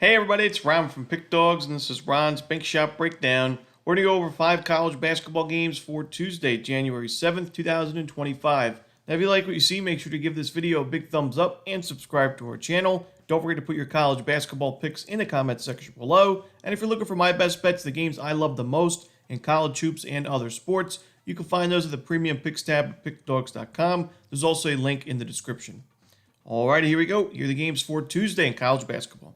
Hey everybody, it's Ron from Pick Dawgz, and this is Ron's Bank Shop Breakdown. We're going to go over 5 college basketball games for Tuesday, January 7th, 2025. Now if you like what you see, make sure to give this video a big thumbs up and subscribe to our channel. Don't forget to put your college basketball picks in the comments section below. And if you're looking for my best bets, the games I love the most in college hoops and other sports, you can find those at the Premium Picks tab at pickdawgz.com. There's also a link in the description. Alrighty, here we go. Here are the games for Tuesday in college basketball.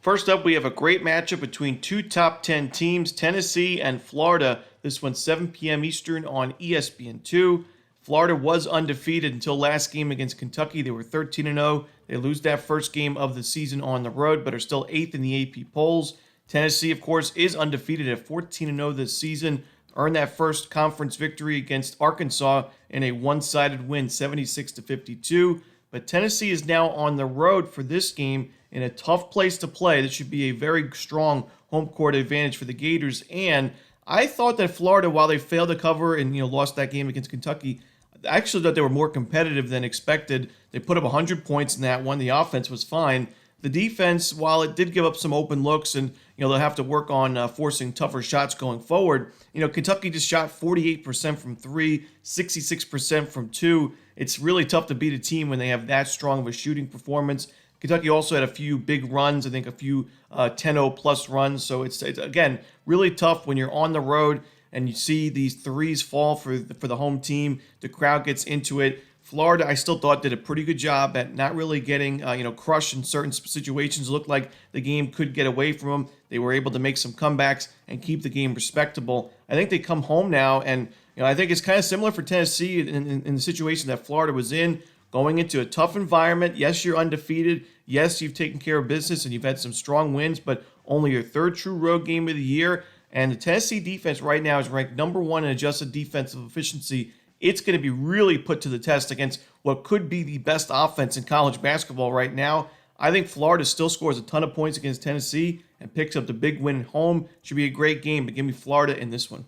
First up, we have a great matchup between two top 10 teams, Tennessee and Florida. This one's 7 p.m. Eastern on ESPN2. Florida was undefeated until last game against Kentucky. They were 13-0. They lose that first game of the season on the road, but are still 8th in the AP polls. Tennessee, of course, is undefeated at 14-0 this season. Earned that first conference victory against Arkansas in a one-sided win, 76-52. But Tennessee is now on the road for this game in a tough place to play. This should be a very strong home court advantage for the Gators. And I thought that Florida, while they failed to cover and lost that game against Kentucky, I actually thought they were more competitive than expected. They put up 100 points in that one. The offense was fine. The defense, while it did give up some open looks, and they'll have to work on forcing tougher shots going forward. Kentucky just shot 48% from 3, 66% from 2. It's really tough to beat a team when they have that strong of a shooting performance. Kentucky also had a few big runs, I think a few 10-0 plus runs. So it's again really tough when you're on the road and you see these threes fall for the home team. The crowd gets into it. Florida, I still thought, did a pretty good job at not really getting crushed in certain situations. It looked like the game could get away from them. They were able to make some comebacks and keep the game respectable. I think they come home now, and I think it's kind of similar for Tennessee in the situation that Florida was in, going into a tough environment. Yes, you're undefeated. Yes, you've taken care of business and you've had some strong wins, but only your third true road game of the year. And the Tennessee defense right now is ranked number 1 in adjusted defensive efficiency. It's going to be really put to the test against what could be the best offense in college basketball right now. I think Florida still scores a ton of points against Tennessee and picks up the big win at home. Should be a great game, but give me Florida in this one.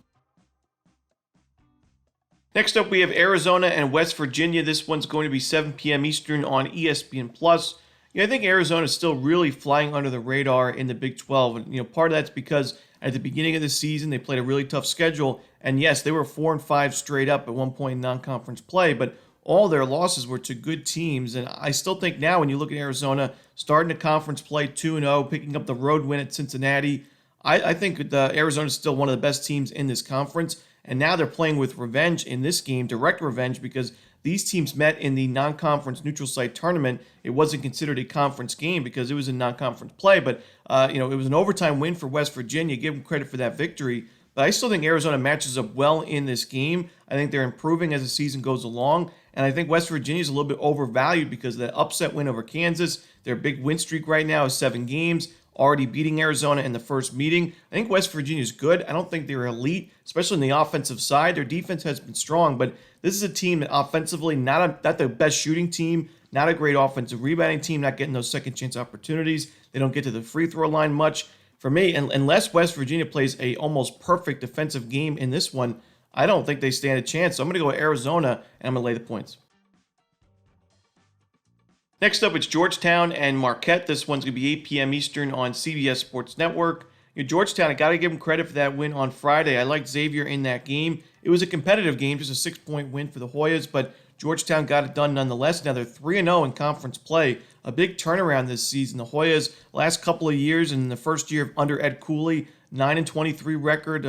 Next up, we have Arizona and West Virginia. This one's going to be 7 p.m. Eastern on ESPN+. I think Arizona is still really flying under the radar in the Big 12. And, part of that's because at the beginning of the season, they played a really tough schedule. And yes, they were 4-5 straight up at one point in non-conference play, but all their losses were to good teams. And I still think now when you look at Arizona, starting to conference play 2-0, picking up the road win at Cincinnati, I think Arizona is still one of the best teams in this conference. And now they're playing with revenge in this game, direct revenge, because these teams met in the non-conference neutral site tournament. It wasn't considered a conference game because it was a non-conference play, but it was an overtime win for West Virginia. Give them credit for that victory. But I still think Arizona matches up well in this game. I think they're improving as the season goes along. And I think West Virginia is a little bit overvalued because of that upset win over Kansas. Their big win streak right now is 7 games, already beating Arizona in the first meeting. I think West Virginia is good. I don't think they're elite, especially on the offensive side. Their defense has been strong, but this is a team that offensively, not the best shooting team, not a great offensive rebounding team, not getting those second chance opportunities. They don't get to the free throw line much. For me, unless West Virginia plays a almost perfect defensive game in this one, I don't think they stand a chance. So I'm going to go with Arizona, and I'm going to lay the points. Next up, it's Georgetown and Marquette. This one's going to be 8 p.m. Eastern on CBS Sports Network. Georgetown, I got to give them credit for that win on Friday. I liked Xavier in that game. It was a competitive game, just a 6-point win for the Hoyas, but Georgetown got it done nonetheless. Now they're 3-0 in conference play. A big turnaround this season. The Hoyas, last couple of years, and in the first year under Ed Cooley, 9-23 record.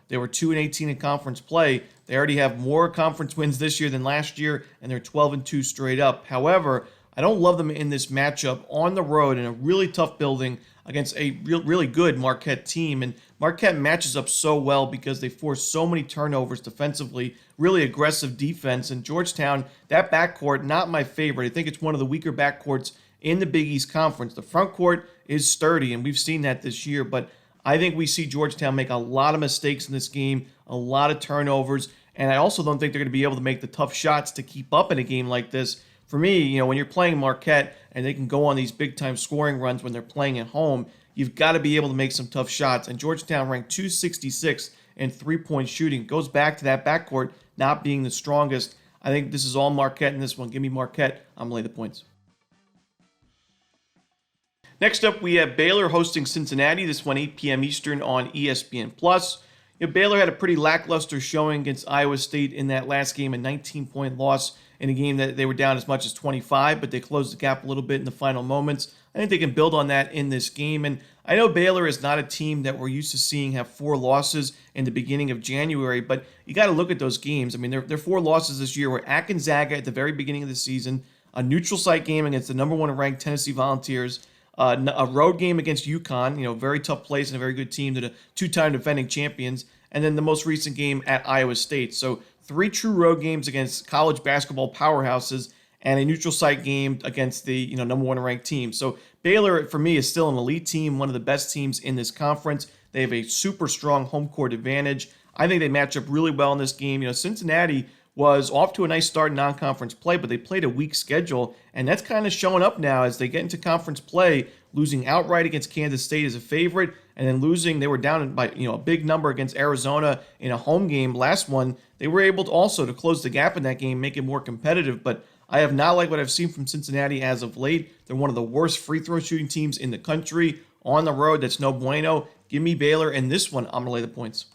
They were 2-18 in conference play. They already have more conference wins this year than last year, and they're 12-2 straight up. However, I don't love them in this matchup on the road in a really tough building against a really good Marquette team. And Marquette matches up so well because they force so many turnovers defensively, really aggressive defense. And Georgetown, that backcourt, not my favorite. I think it's one of the weaker backcourts in the Big East Conference. The front court is sturdy, and we've seen that this year. But I think we see Georgetown make a lot of mistakes in this game, a lot of turnovers. And I also don't think they're going to be able to make the tough shots to keep up in a game like this. For me, when you're playing Marquette and they can go on these big-time scoring runs when they're playing at home, you've got to be able to make some tough shots. And Georgetown ranked 266 in three-point shooting. Goes back to that backcourt not being the strongest. I think this is all Marquette in this one. Give me Marquette. I'm going to lay the points. Next up, we have Baylor hosting Cincinnati. This one 8 p.m. Eastern on ESPN+. Baylor had a pretty lackluster showing against Iowa State in that last game, a 19-point loss in a game that they were down as much as 25, but they closed the gap a little bit in the final moments. I think they can build on that in this game. And I know Baylor is not a team that we're used to seeing have 4 losses in the beginning of January, but you got to look at those games. I mean, their 4 losses this year were at Gonzaga at the very beginning of the season, a neutral site game against the number 1 ranked Tennessee Volunteers, a road game against UConn, very tough place and a very good team, the 2-time defending champions, and then the most recent game at Iowa State. So 3 true road games against college basketball powerhouses and a neutral site game against the number 1 ranked team. So Baylor, for me, is still an elite team, one of the best teams in this conference. They have a super strong home court advantage. I think they match up really well in this game. Cincinnati was off to a nice start in non-conference play, but they played a weak schedule, and that's kind of showing up now as they get into conference play, losing outright against Kansas State as a favorite, and then they were down by a big number against Arizona in a home game. Last one, they were able to also to close the gap in that game, make it more competitive, but I have not liked what I've seen from Cincinnati as of late. They're one of the worst free throw shooting teams in the country. On the road, that's no bueno. Give me Baylor, and this one, I'm going to lay the points.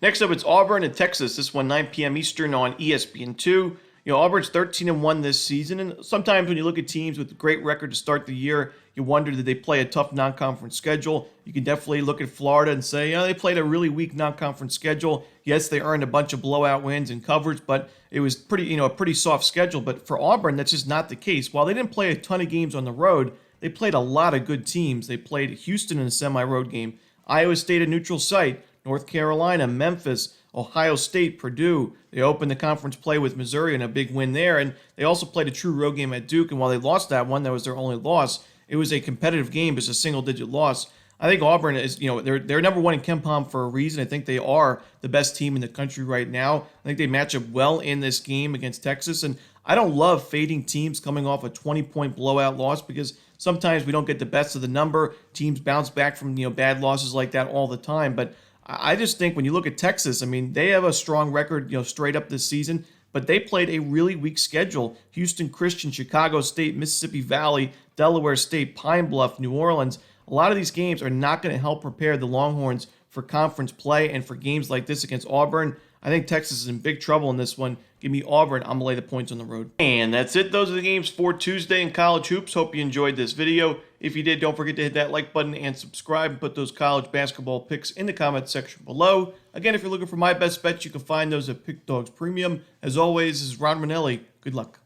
Next up, it's Auburn and Texas. This one 9 p.m. Eastern on ESPN2. Auburn's 13-1 this season, and sometimes when you look at teams with a great record to start the year, you wonder, did they play a tough non-conference schedule? You can definitely look at Florida and say, they played a really weak non-conference schedule. Yes, they earned a bunch of blowout wins and coverage, but it was a pretty soft schedule. But for Auburn, that's just not the case. While they didn't play a ton of games on the road, they played a lot of good teams. They played Houston in a semi-road game, Iowa State a neutral site, North Carolina, Memphis, Ohio State, Purdue. They opened the conference play with Missouri and a big win there, and they also played a true road game at Duke, and while they lost that one, that was their only loss. It was a competitive game, but it's a single-digit loss. I think Auburn is, they're number 1 in KenPom for a reason. I think they are the best team in the country right now. I think they match up well in this game against Texas, and I don't love fading teams coming off a 20-point blowout loss because sometimes we don't get the best of the number. Teams bounce back from, bad losses like that all the time, but I just think when you look at Texas, they have a strong record, straight up this season, but they played a really weak schedule. Houston Christian, Chicago State, Mississippi Valley, Delaware State, Pine Bluff, New Orleans. A lot of these games are not going to help prepare the Longhorns for conference play and for games like this against Auburn. I think Texas is in big trouble in this one. Give me Auburn. I'm going to lay the points on the road. And that's it. Those are the games for Tuesday in college hoops. Hope you enjoyed this video. If you did, don't forget to hit that like button and subscribe and put those college basketball picks in the comments section below. Again, if you're looking for my best bets, you can find those at Pick Dawgz Premium. As always, this is Romanelli. Good luck.